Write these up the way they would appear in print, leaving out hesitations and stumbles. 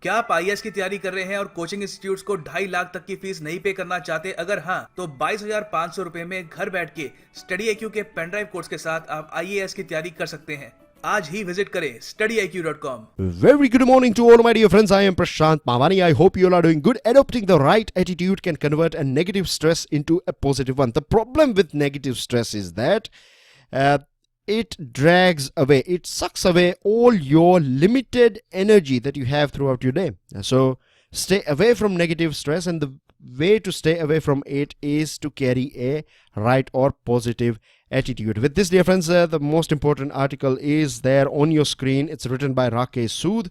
क्या आप आईएएस की तैयारी कर रहे हैं और कोचिंग इंस्टीट्यूट्स को 2.5 लाख तक की फीस नहीं पे करना चाहते? अगर हाँ, तो 22,500 रुपए में घर बैठ के StudyIQ के पेनड्राइव कोर्स के साथ आप आईएएस की तैयारी कर सकते हैं। आज ही विजिट करें StudyIQ.com. Very good morning to all my dear friends. I am Prashant Pavani. I hope you all are doing good. Adopting the right attitude can convert a negative stress into a positive one. The problem with negative stress is that it drags away, it sucks away all your limited energy that you have throughout your day. So stay away from negative stress, and the way to stay away from it is to carry a right or positive attitude. With this, dear friends, the most important article is there on your screen. It's written by Rakesh Sood,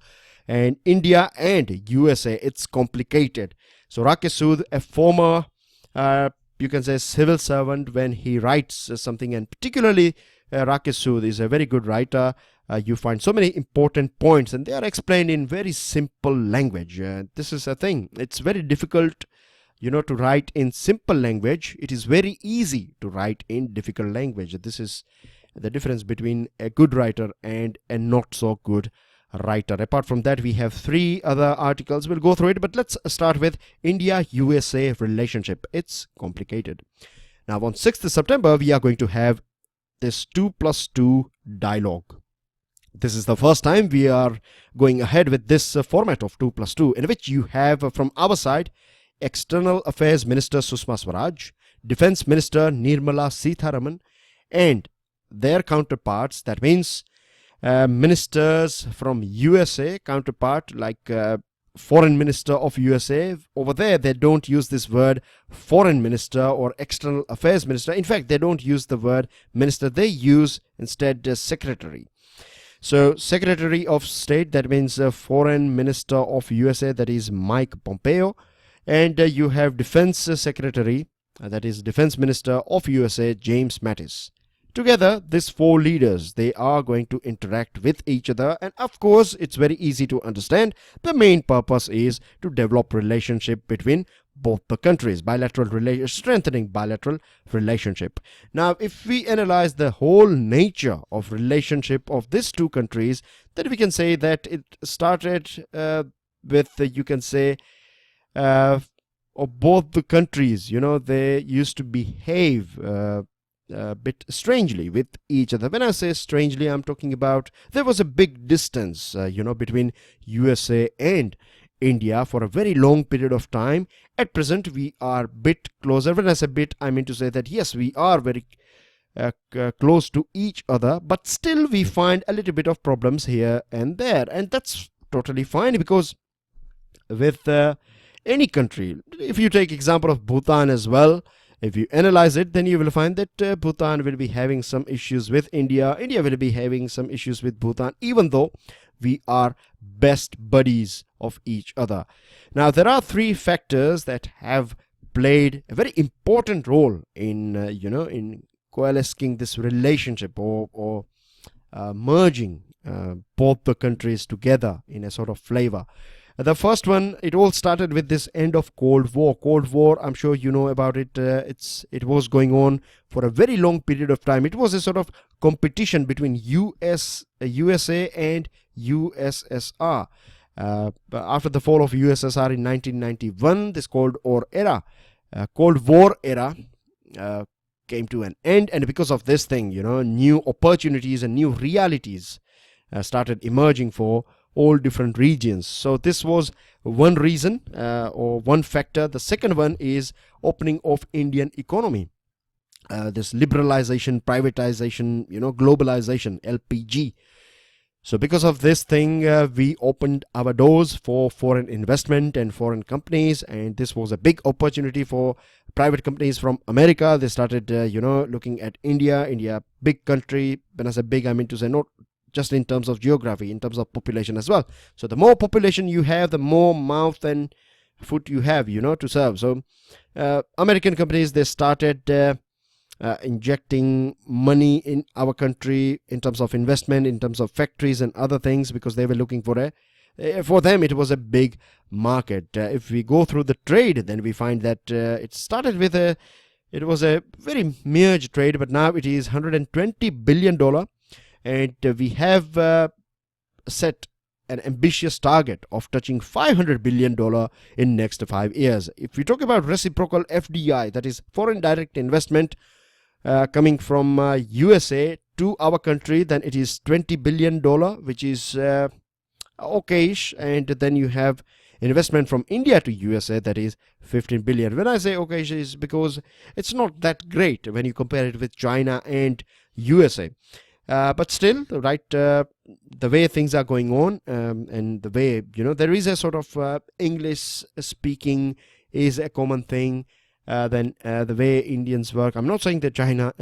and India and USA, it's complicated. So Rakesh Sood, a former you can say civil servant, when he writes something, and particularly Rakesh Sood is a very good writer. You find so many important points, and they are explained in very simple language. This is a thing. It's very difficult, to write in simple language. It is very easy to write in difficult language. This is the difference between a good writer and a not so good writer. Apart from that, we have 3 other articles. We'll go through it, but let's start with India-USA relationship. It's complicated. Now, on 6th September, we are going to have this 2+2 dialogue. This is the first time we are going ahead with this format of 2+2, in which you have from our side External Affairs Minister Sushma Swaraj, Defense Minister Nirmala Sitharaman, and their counterparts. That means ministers from USA counterpart, like Foreign Minister of USA. Over there, they don't use this word Foreign Minister or External Affairs Minister. In fact, they don't use the word minister. They use instead Secretary. So Secretary of State, that means Foreign Minister of USA, that is Mike Pompeo. And you have Defense Secretary, that is Defense Minister of USA, James Mattis. Together, these 4 leaders, they are going to interact with each other, and of course, it's very easy to understand. The main purpose is to develop relationship between both the countries, strengthening bilateral relationship. Now, if we analyze the whole nature of relationship of these 2 countries, then we can say that it started with, you can say, of both the countries, they used to behave a bit strangely with each other. When I say strangely, I'm talking about there was a big distance, between USA and India for a very long period of time. At present, we are a bit closer. When I say bit, I mean to say that yes, we are very close to each other, but still we find a little bit of problems here and there, and that's totally fine, because with any country, if you take example of Bhutan as well, if you analyze it, then you will find that Bhutan will be having some issues with India. India will be having some issues with Bhutan, even though we are best buddies of each other. Now, there are 3 factors that have played a very important role in, in coalescing this relationship or merging both the countries together in a sort of flavor. The first one, it all started with this end of Cold War. Cold War, I'm sure you know about it. It was going on for a very long period of time. It was a sort of competition between USA and USSR. After the fall of USSR in 1991, this Cold War era came to an end, and because of this thing, new opportunities and new realities started emerging for all different regions. So this was one reason or one factor. The second one is opening of Indian economy. This liberalization, privatization, globalization, LPG. So because of this thing, we opened our doors for foreign investment and foreign companies, and this was a big opportunity for private companies from America. They started, looking at India. India, big country. When I say big, I mean to say not just in terms of geography, in terms of population as well. So the more population you have, the more mouth and foot you have, to serve. So American companies, they started injecting money in our country in terms of investment, in terms of factories and other things, because they were looking for for them it was a big market. If we go through the trade, then we find that it started with it was a very merged trade, but now it is $120 billion. And we have set an ambitious target of touching $500 billion in next 5 years. If we talk about reciprocal FDI, that is foreign direct investment coming from USA to our country, then it is $20 billion, which is okayish. And then you have investment from India to USA, that is 15 billion. When I say okayish, is because it's not that great when you compare it with China and USA. But still, right, the way things are going on, and the way, there is a sort of English speaking is a common thing. Then the way Indians work. I'm not saying that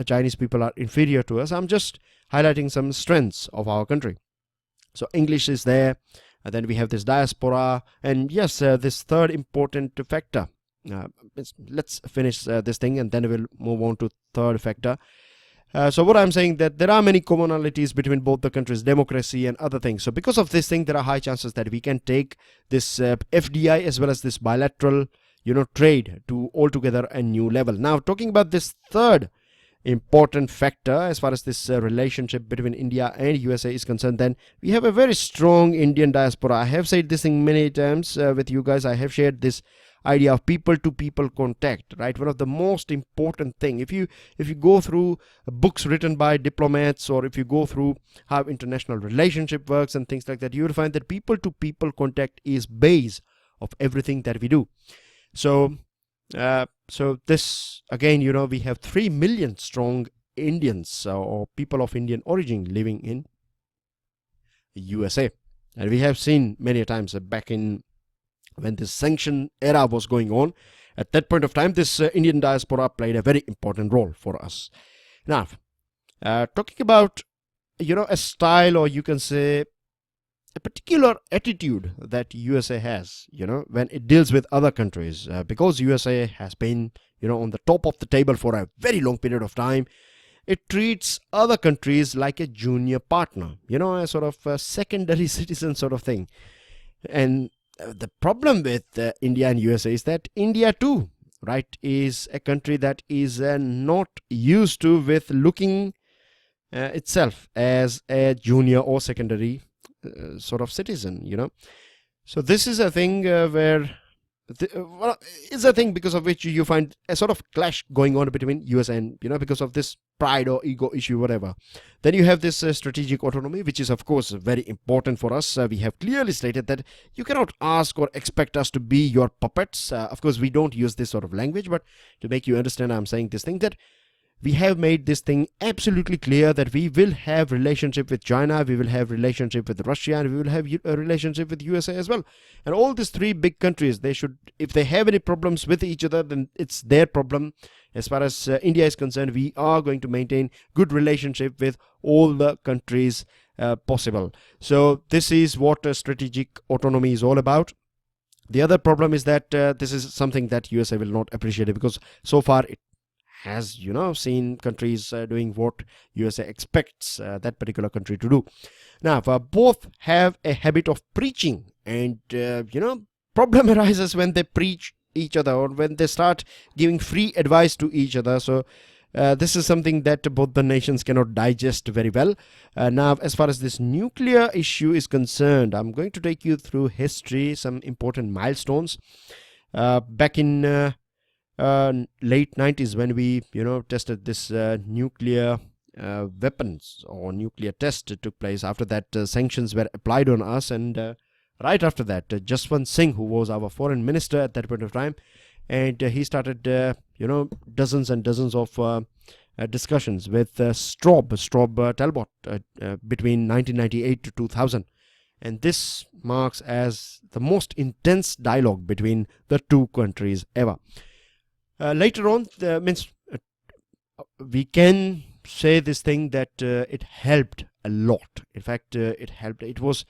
Chinese people are inferior to us. I'm just highlighting some strengths of our country. So English is there. And then we have this diaspora. And yes, this third important factor. Let's finish this thing and then we'll move on to third factor. So what I'm saying that there are many commonalities between both the countries, democracy and other things. So because of this thing, there are high chances that we can take this FDI as well as this bilateral, trade to altogether a new level. Now, talking about this third important factor as far as this relationship between India and USA is concerned, then we have a very strong Indian diaspora. I have said this thing many times with you guys. I have shared this idea of people to people contact, right? One of the most important thing, if you go through books written by diplomats, or if you go through how international relationship works and things like that, you will find that people to people contact is base of everything that we do. So this again, we have 3 million strong Indians or people of Indian origin living in USA, and we have seen many times back in when this sanction era was going on. At that point of time, this Indian diaspora played a very important role for us. Now, talking about a style, or you can say a particular attitude that USA has, when it deals with other countries, because USA has been, on the top of the table for a very long period of time. It treats other countries like a junior partner, a sort of a secondary citizen sort of thing. And the problem with India and USA is that India too, right, is a country that is not used to with looking itself as a junior or secondary sort of citizen, So this is a thing where it's a thing because of which you find a sort of clash going on between US and, because of this pride or ego issue, whatever. Then you have this strategic autonomy, which is of course very important for us. We have clearly stated that you cannot ask or expect us to be your puppets. Of course, we don't use this sort of language, but to make you understand, I'm saying this thing that we have made this thing absolutely clear that we will have relationship with China, we will have relationship with Russia, and we will have a relationship with USA as well. And all these three big countries, they should, if they have any problems with each other, then it's their problem. As far as India is concerned, we are going to maintain good relationship with all the countries possible. So this is what strategic autonomy is all about. The other problem is that this is something that USA will not appreciate, because so far it has, seen countries doing what USA expects that particular country to do. Now, both have a habit of preaching, and, problem arises when they preach each other or when they start giving free advice to each other. So this is something that both the nations cannot digest very well. Now, as far as this nuclear issue is concerned, I'm going to take you through history, some important milestones. Back in late 90s, when we tested this nuclear weapons or nuclear test took place. After that, sanctions were applied on us, and right after that, Jaswant Singh, who was our foreign minister at that point of time, and he started dozens and dozens of discussions with Straub Talbot between 1998 to 2000, and this marks as the most intense dialogue between the two countries ever. Later on, we can say this thing that it helped a lot. In fact, it helped. It was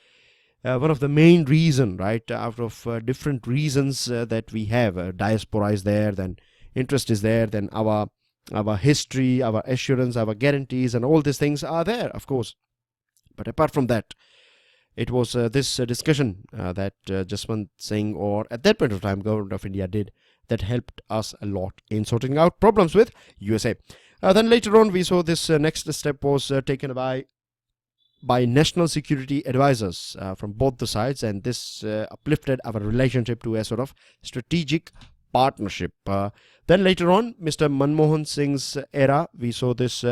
one of the main reason, right, out of different reasons that we have. Diaspora is there, then interest is there, then our history, our assurance, our guarantees, and all these things are there, of course. But apart from that, it was this discussion that Jaswant Singh, or at that point of time, Government of India did, that helped us a lot in sorting out problems with USA. Then later on, we saw this next step was taken by by national security advisors from both the sides, and this uplifted our relationship to a sort of strategic partnership. Then later on, Mr. Manmohan Singh's era, we saw this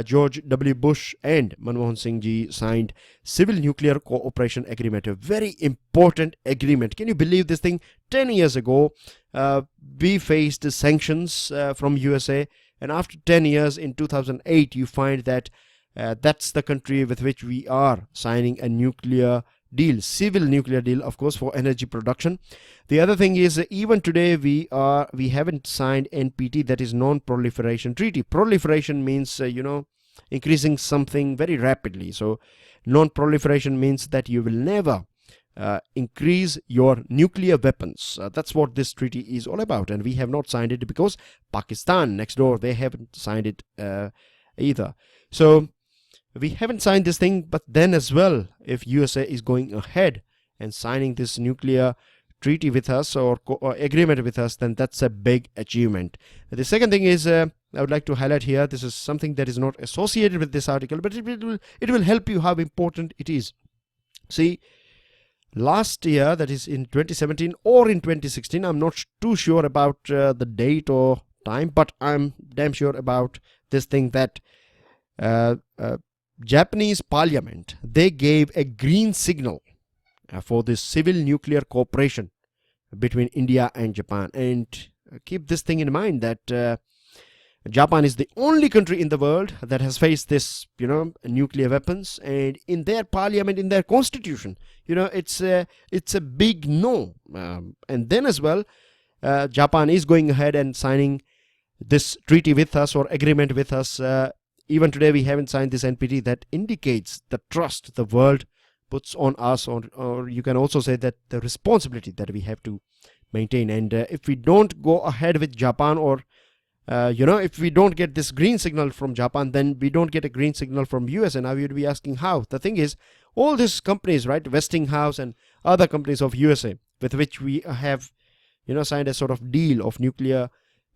George W. Bush and Manmohan Singh ji signed Civil Nuclear Cooperation Agreement, a very important agreement. Can you believe this thing? 10 years ago, we faced sanctions from USA, and after 10 years, in 2008, you find that that's the country with which we are signing a nuclear deal, civil nuclear deal, of course, for energy production. The other thing is, even today we haven't signed NPT, that is non-proliferation treaty. Proliferation means increasing something very rapidly. So non-proliferation means that you will never increase your nuclear weapons. That's what this treaty is all about, and we have not signed it because Pakistan next door, they haven't signed it either. So we haven't signed this thing, but then as well, if USA is going ahead and signing this nuclear treaty with us or agreement with us, then that's a big achievement. The second thing is, I would like to highlight here, this is something that is not associated with this article, but it will help you how important it is. See, last year, that is in 2017 or in 2016, I'm not too sure about the date or time, but I'm damn sure about this thing, that Japanese parliament, they gave a green signal for this civil nuclear cooperation between India and Japan. And keep this thing in mind, that Japan is the only country in the world that has faced this, nuclear weapons, and in their parliament, in their constitution, it's a big no. And then as well, Japan is going ahead and signing this treaty with us or agreement with us. Even today, we haven't signed this NPT. That indicates the trust the world puts on us, or you can also say that the responsibility that we have to maintain. And if we don't go ahead with Japan, or if we don't get this green signal from Japan, then we don't get a green signal from US. And now you'd be asking how. The thing is, all these companies, right, Westinghouse and other companies of USA, with which we have, signed a sort of deal of nuclear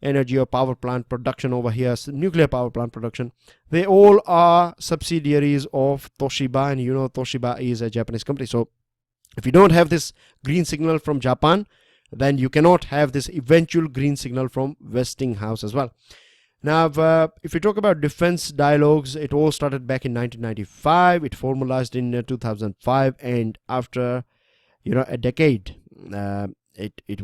energy or power plant production over here, nuclear power plant production, they all are subsidiaries of Toshiba, and Toshiba is a Japanese company. So if you don't have this green signal from Japan, then you cannot have this eventual green signal from Westinghouse as well. Now, if we talk about defense dialogues, it all started back in 1995. It formalized in 2005, and after a decade, it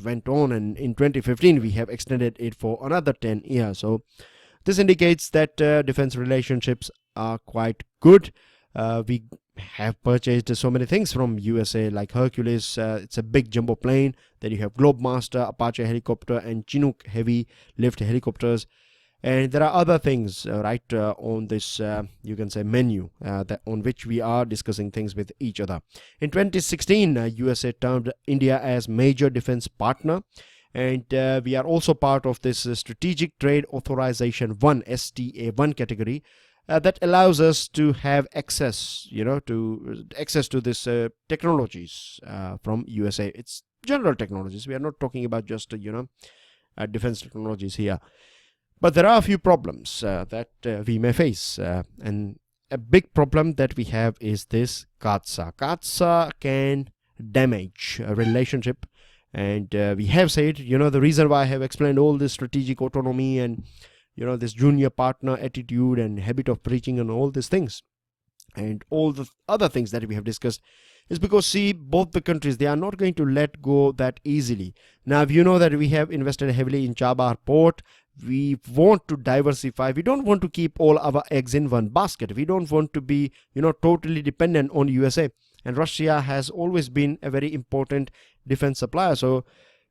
went on, and in 2015 we have extended it for another 10 years. So this indicates that defense relationships are quite good. We have purchased so many things from USA, like Hercules, it's a big jumbo plane. Then you have Globemaster, Apache helicopter, and Chinook heavy lift helicopters. And there are other things right on this, you can say, menu on which we are discussing things with each other. In 2016, USA termed India as major defense partner. And we are also part of this Strategic Trade Authorization 1, STA1 category, that allows us to have access, to this technologies from USA. It's general technologies. We are not talking about just, defense technologies here. But there are a few problems that we may face, and a big problem that we have is this CAATSA. CAATSA can damage a relationship, and we have said, the reason why I have explained all this strategic autonomy and, this junior partner attitude and habit of preaching and all these things, and all the other things that we have discussed, is because, see, both the countries, they are not going to let go that easily. Now, you know that we have invested heavily in Chabahar port. We want to diversify. We don't want to keep all our eggs in one basket. We don't want to be, totally dependent on USA. And Russia has always been a very important defense supplier. So,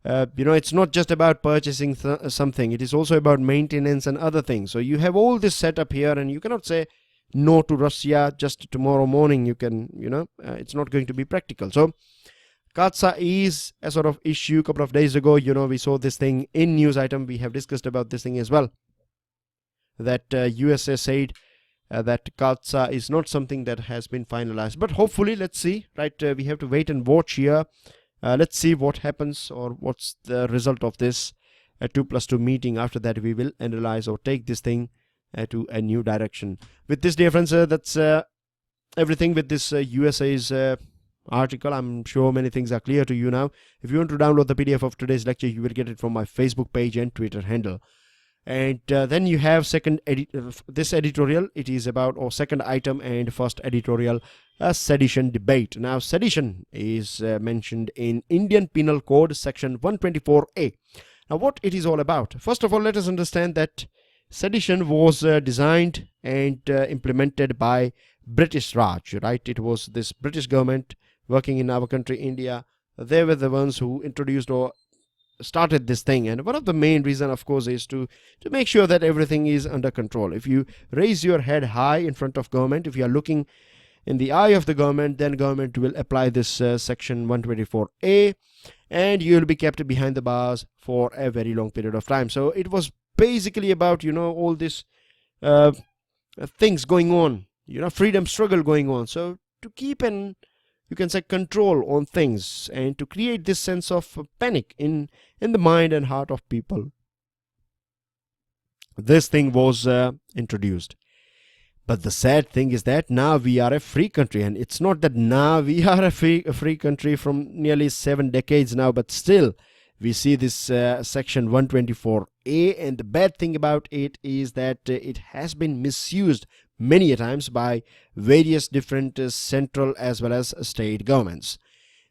it's not just about purchasing something. It is also about maintenance and other things. So you have all this set up here, and you cannot say no to Russia just tomorrow morning. You can, it's not going to be practical. So CAATSA is a sort of issue. A couple of days ago, we saw this thing in news item. We have discussed about this thing as well, that USA said that CAATSA is not something that has been finalized. But hopefully, let's see, right? We have to wait and watch here. Let's see what happens, or what's the result of this 2+2 meeting. After that, we will analyze or take this thing to a new direction. With this, dear friends, that's everything with this USA's article. I'm sure many things are clear to you now. If you want to download the PDF of today's lecture, you will get it from my Facebook page and Twitter handle. And then you have this editorial. It is about our second item and first editorial, a sedition debate. Now, sedition is mentioned in Indian Penal Code section 124A. Now, what it is all about? First of all, let us understand that sedition was designed and implemented by British Raj, right? It was this British government working in our country, India. They were the ones who introduced or started this thing, and one of the main reason, of course, is to make sure that everything is under control. If you raise your head high in front of government, if you are looking in the eye of the government, then government will apply this section 124A, and you will be kept behind the bars for a very long period of time. So it was basically about, you know, all this things going on, you know, freedom struggle going on. So to keep an, you can say, control on things, and to create this sense of panic in the mind and heart of people, this thing was introduced. But the sad thing is that now we are a free country, and it's not that now we are a free country from nearly 7 decades now, but still we see this section 124A, and the bad thing about it is that it has been misused many a times by various different central as well as state governments.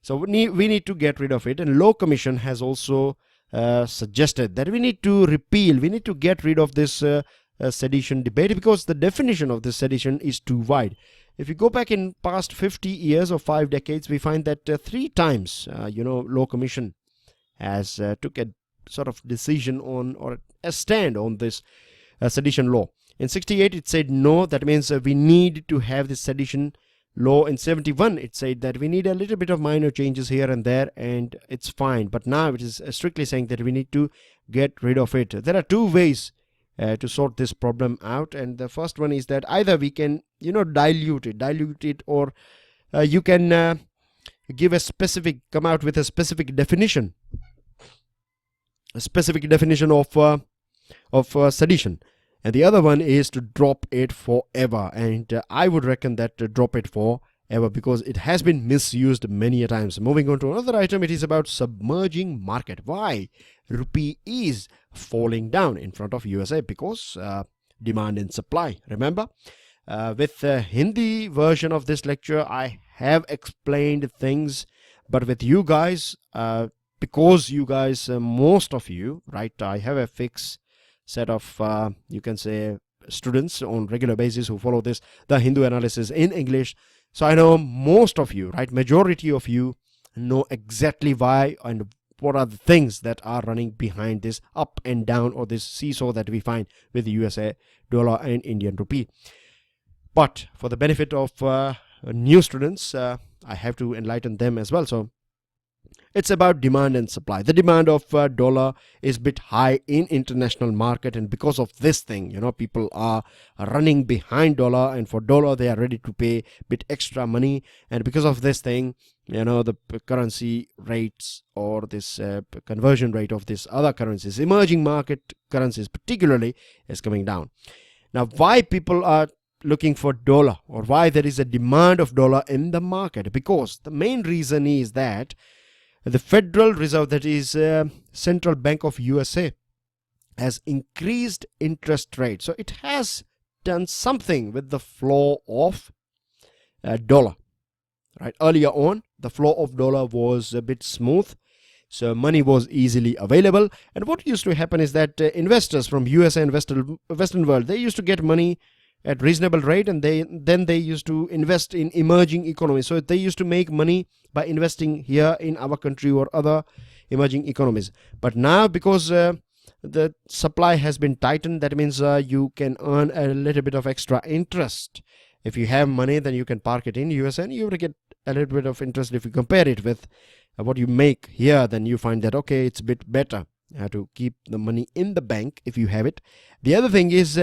So we need to get rid of it, and Law Commission has also suggested that we need to get rid of this sedition debate, because the definition of this sedition is too wide. If you go back in past 50 years or 5 decades, we find that 3 times Law Commission has took a sort of decision on, or a stand on, this sedition law. In 68 it said no, that means we need to have this sedition law. In 71 it said that we need a little bit of minor changes here and there, and it's fine. But now it is strictly saying that we need to get rid of it. There are 2 ways to sort this problem out, and the first one is that either we can dilute it, or you can come out with a specific definition of sedition. And the other one is to drop it forever, and I would reckon that to drop it forever, because it has been misused many a times. Moving on to another item, it is about submerging market. Why rupee is falling down in front of USA? Because demand and supply. Remember, with the Hindi version of this lecture, I have explained things, but with you guys, because you guys, most of you, right, I have a fixed set of you can say students on regular basis who follow the Hindu analysis in English. So I know most of you, right, majority of you know exactly why and what are the things that are running behind this up and down, or this seesaw that we find with the USA dollar and Indian rupee. But for the benefit of new students, I have to enlighten them as well. So it's about demand and supply. The demand of dollar is a bit high in international market, and because of this thing, people are running behind dollar, and for dollar they are ready to pay a bit extra money. And because of this thing, the currency rates, or this conversion rate of these other currencies, emerging market currencies particularly, is coming down. Now, why people are looking for dollar, or why there is a demand of dollar in the market? Because the main reason is that the Federal Reserve, that is Central Bank of USA, has increased interest rate. So it has done something with the flow of dollar. Right, earlier on, the flow of dollar was a bit smooth, so money was easily available. And what used to happen is that investors from USA and Western world, they used to get money at reasonable rate, and then they used to invest in emerging economies. So they used to make money by investing here in our country or other emerging economies. But now, because the supply has been tightened, that means you can earn a little bit of extra interest. If you have money, then you can park it in USA, and you will get a little bit of interest. If you compare it with what you make here, then you find that, okay, it's a bit better to keep the money in the bank if you have it. The other thing is,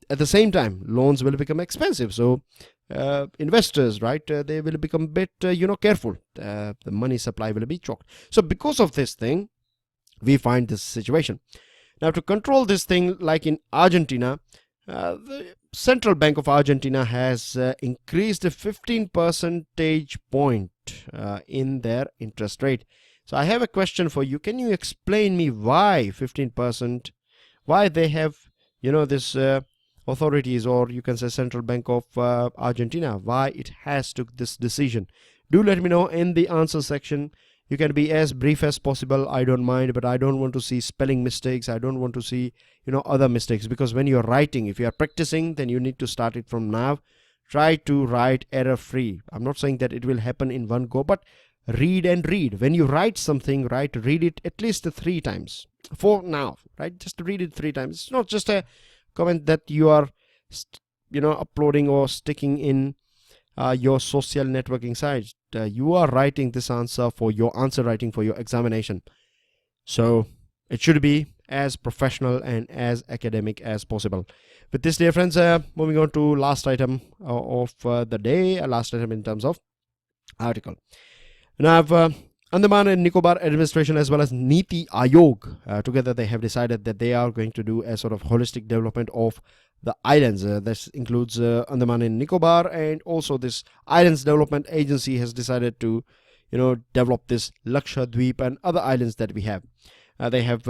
at the same time, loans will become expensive. So investors, right, they will become a bit, careful. The money supply will be choked. So because of this thing, we find this situation. Now, to control this thing, like in Argentina, The Central Bank of Argentina has increased a 15 percentage point in their interest rate. So I have a question for you. Can you explain me why 15%? Why they have, this authorities, or you can say Central Bank of Argentina, why it has took this decision? Do let me know in the answer section. You can be as brief as possible. I don't mind, but I don't want to see spelling mistakes. I don't want to see, other mistakes, because when you're writing, if you are practicing, then you need to start it from now. Try to write error free. I'm not saying that it will happen in one go, but read and read. When you write something, read it at least 3 times. For now, right? Just read it 3 times. It's not just a comment that you are, uploading or sticking in your social networking sites. You are writing this answer for your answer writing for your examination. So it should be as professional and as academic as possible. With this, dear friends, moving on to last item of the day, last item in terms of article. Now, Andaman and Nicobar Administration as well as Niti Aayog, together they have decided that they are going to do a sort of holistic development of the islands. This includes Andaman and Nicobar, and also this Islands Development Agency has decided to, develop this Lakshadweep and other islands that we have. They have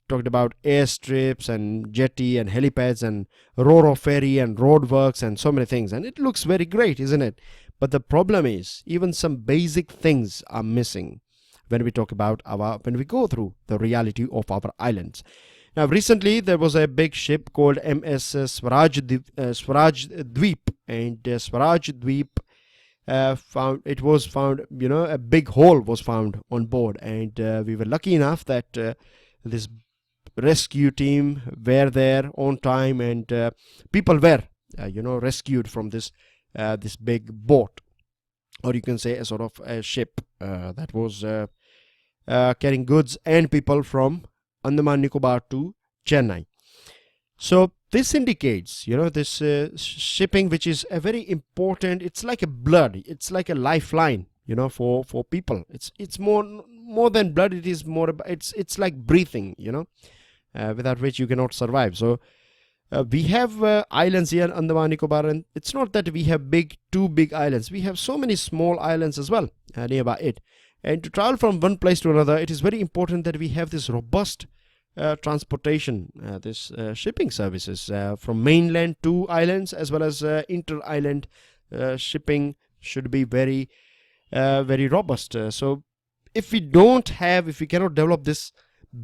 talked about airstrips and jetty and helipads and ro-ro ferry and roadworks and so many things, and it looks very great, isn't it? But the problem is, even some basic things are missing when we talk about when we go through the reality of our islands. Now, recently there was a big ship called MS Swaraj Dweep, and Swaraj Dweep was found, a big hole was found on board, and we were lucky enough that this rescue team were there on time, and people were, rescued from this big boat, or you can say a sort of a ship that was carrying goods and people from Andaman Nicobar to Chennai. So this indicates, this shipping, which is a very important, it's like a blood, it's like a lifeline, for people. It's more than blood. It is more, it's like breathing, without which you cannot survive. So we have islands here in Andaman Nicobar, and it's not that we have two big islands. We have so many small islands as well nearby it. And to travel from one place to another, it is very important that we have this robust transportation, this shipping services from mainland to islands, as well as inter-island shipping should be very, very robust. So if we cannot develop this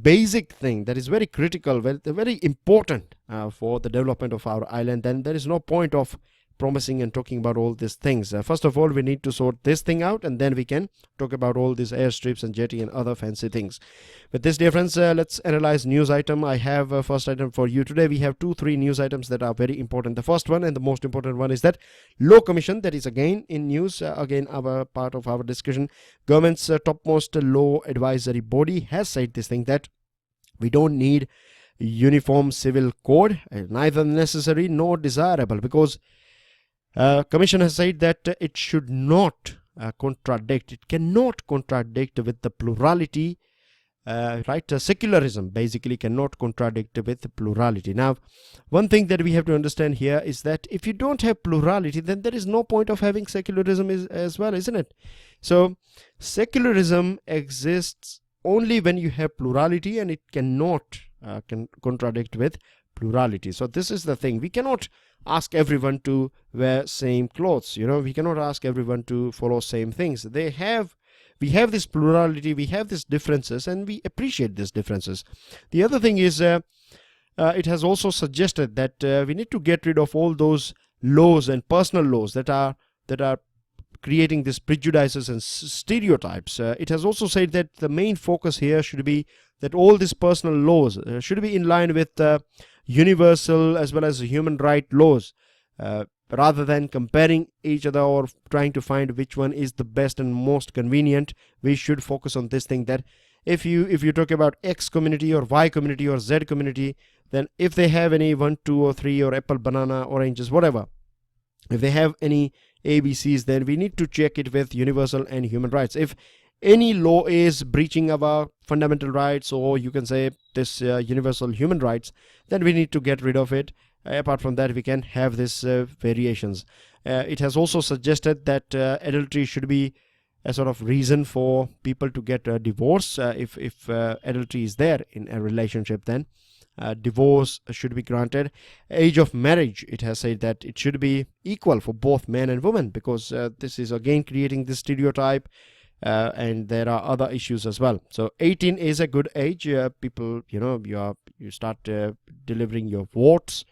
basic thing that is very critical, very important for the development of our island, then there is no point of promising and talking about all these things. First of all, we need to sort this thing out, and then we can talk about all these airstrips and jetty and other fancy things. With this, dear friends, let's analyze news item. I have a first item for you today. We have 2-3 news items that are very important. The first one, and the most important one, is that Law Commission, that is again in news, again our part of our discussion. Government's topmost law advisory body has said this thing, that we don't need uniform civil code, neither necessary nor desirable, because Commission has said that it should not contradict, it cannot contradict with the plurality, secularism basically cannot contradict with the plurality. Now, one thing that we have to understand here is that if you don't have plurality, then there is no point of having secularism as well, isn't it? So secularism exists only when you have plurality, and it cannot contradict with plurality. So this is the thing. We cannot ask everyone to wear same clothes. We cannot ask everyone to follow same things. We have this plurality, we have these differences, and we appreciate these differences. The other thing is, it has also suggested that we need to get rid of all those laws and personal laws that are creating these prejudices and stereotypes. It has also said that the main focus here should be that all these personal laws should be in line with universal as well as human right laws, rather than comparing each other or trying to find which one is the best and most convenient. We should focus on this thing, that if you talk about X community or Y community or Z community, then if they have any 1, 2 or 3 or apple, banana, oranges, whatever, if they have any ABCs, then we need to check it with universal and human rights. If any law is breaching our fundamental rights, or you can say this universal human rights, then we need to get rid of it. Apart from that, we can have this variations. It has also suggested that adultery should be a sort of reason for people to get a divorce. If adultery is there in a relationship, then divorce should be granted. Age of marriage, it has said that it should be equal for both men and women, because this is again creating this stereotype, and there are other issues as well. So 18 is a good age. People, you start delivering your votes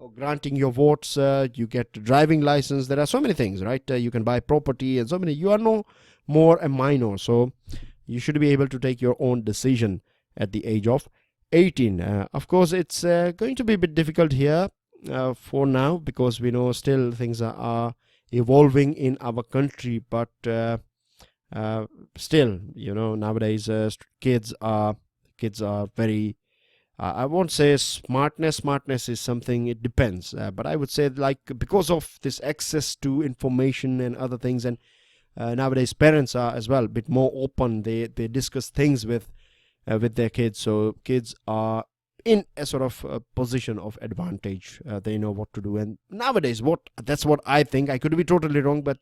or granting your votes. You get driving license. There are so many things, right? You can buy property and so many. You are no more a minor, so you should be able to take your own decision at the age of 18. Of course, it's going to be a bit difficult here for now, because we know still things are evolving in our country, but still, nowadays kids are very, I won't say smartness is something, it depends, but I would say, like, because of this access to information and other things, and nowadays parents are as well a bit more open. They discuss things with their kids, so kids are in a sort of position of advantage. They know what to do, and nowadays that's what I think. I could be totally wrong, but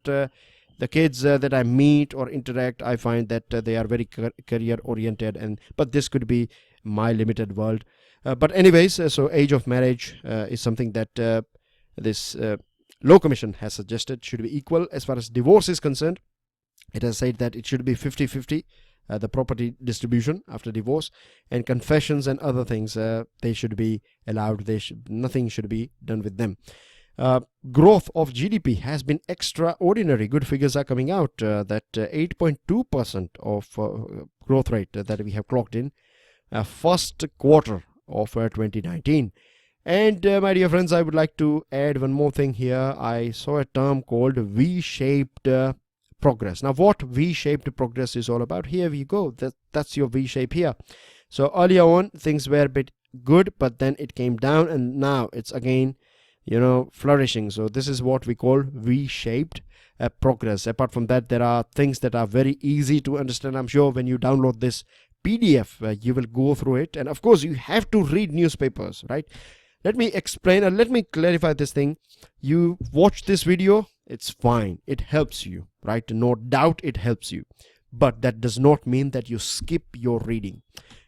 the kids that I meet or interact, I find that they are very career oriented, but this could be my limited world. But anyways, so age of marriage is something that this Law Commission has suggested should be equal. As far as divorce is concerned, it has said that it should be 50-50, the property distribution after divorce, and confessions and other things, they should be allowed. Nothing should be done with them. Growth of GDP has been extraordinary. Good figures are coming out, that 8.2% of growth rate that we have clocked in first quarter of 2019. And my dear friends, I would like to add one more thing here. I saw a term called V-shaped progress. Now, what V-shaped progress is all about? Here we go. That's your V shape here. So earlier on, things were a bit good, but then it came down, and now it's again, flourishing. So this is what we call V-shaped progress. Apart from that, there are things that are very easy to understand. I'm sure when you download this PDF, you will go through it, and of course you have to read newspapers, right? Let me explain, or let me clarify this thing. You watch this video, it's fine, it helps you, right? No doubt it helps you, but that does not mean that you skip your reading.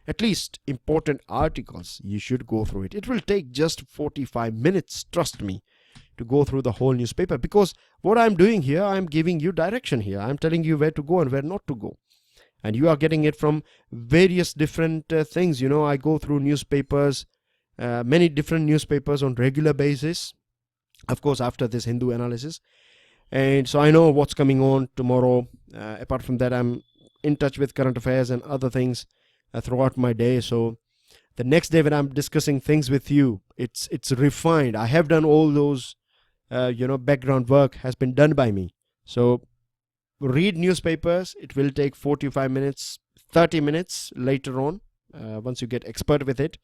At least important articles, you should go through it. It will take just 45 minutes, trust me, to go through the whole newspaper, because what I'm doing here, I'm giving you direction here. I'm telling you where to go and where not to go, and you are getting it from various different things. I go through newspapers, many different newspapers on regular basis, of course after this Hindu analysis, and so I know what's coming on tomorrow. Apart from that, I'm in touch with current affairs and other things throughout my day. So the next day when I'm discussing things with you, it's refined. I have done all those background work has been done by me. So read newspapers. It will take 45 minutes, 30 minutes later on, once you get expert with it.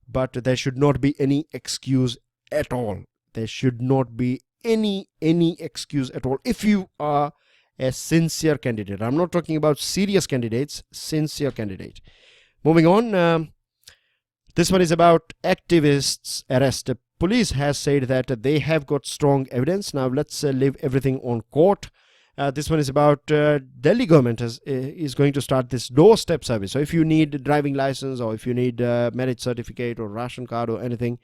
But there should not be any excuse at all. There should not be any excuse at all. If you are a sincere candidate, I'm not talking about serious candidates, sincere candidate. Moving on, this one is about activists arrest. Police has said that they have got strong evidence. Now let's leave everything on court. This one is about Delhi government is going to start this doorstep service. So if you need a driving license, or if you need a marriage certificate or ration card or anything,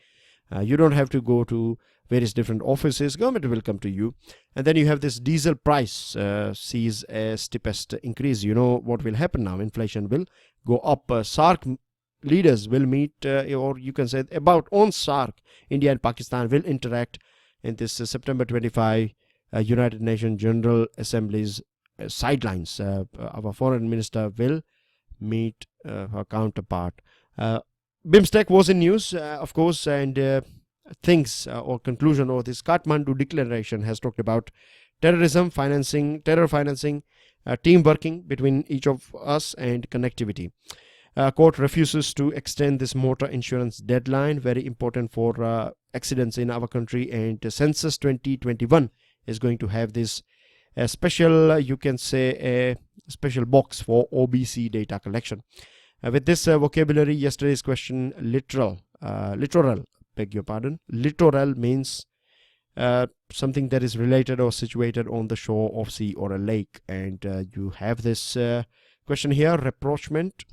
you don't have to go to various different offices. Government will come to you. And then you have this diesel price sees a steepest increase. You know what will happen now? Inflation will go up. SAARC leaders will meet, or you can say about on SAARC, India and Pakistan will interact in this September 25 United Nations General Assembly's sidelines. Our foreign minister will meet her counterpart. BIMSTEC was in news, of course, and things or conclusion of this Kathmandu Declaration has talked about terrorism, terror financing, team working between each of us, and connectivity. Court refuses to extend this motor insurance deadline, very important for accidents in our country, and Census 2021 is going to have this special, you can say, a special box for OBC data collection. With this vocabulary, yesterday's question, literal beg your pardon. Littoral means something that is related or situated on the shore of sea or a lake. And you have this question here, rapprochement.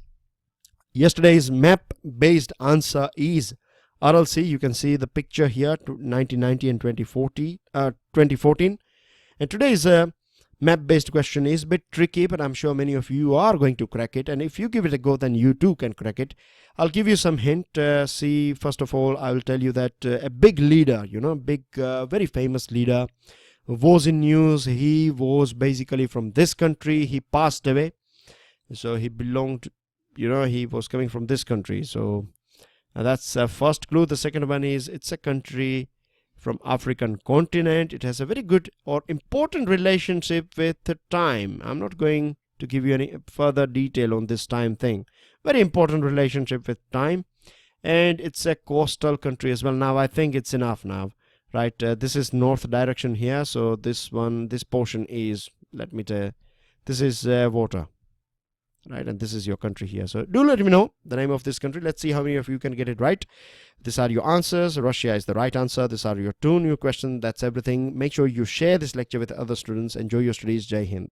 Yesterday's map-based answer is RLC. You can see the picture here, 1990 and 2014. And today's map-based question is a bit tricky, but I'm sure many of you are going to crack it. And if you give it a go, then you too can crack it. I'll give you some hint. See, first of all, I will tell you that a big leader, very famous leader, was in news. He was basically from this country. He passed away. So he belonged, he was coming from this country. So that's first clue. The second one is it's a country from African continent. It has a very good or important relationship with time. I'm not going to give you any further detail on this time thing. Very important relationship with time. And it's a coastal country as well. Now I think it's enough now, right? This is north direction here. So this portion is, let me tell you, this is water. Right, and this is your country here. So do let me know the name of this country. Let's see how many of you can get it right. These are your answers. Russia is the right answer. These are your 2 new questions. That's everything. Make sure you share this lecture with other students. Enjoy your studies. Jai Hind.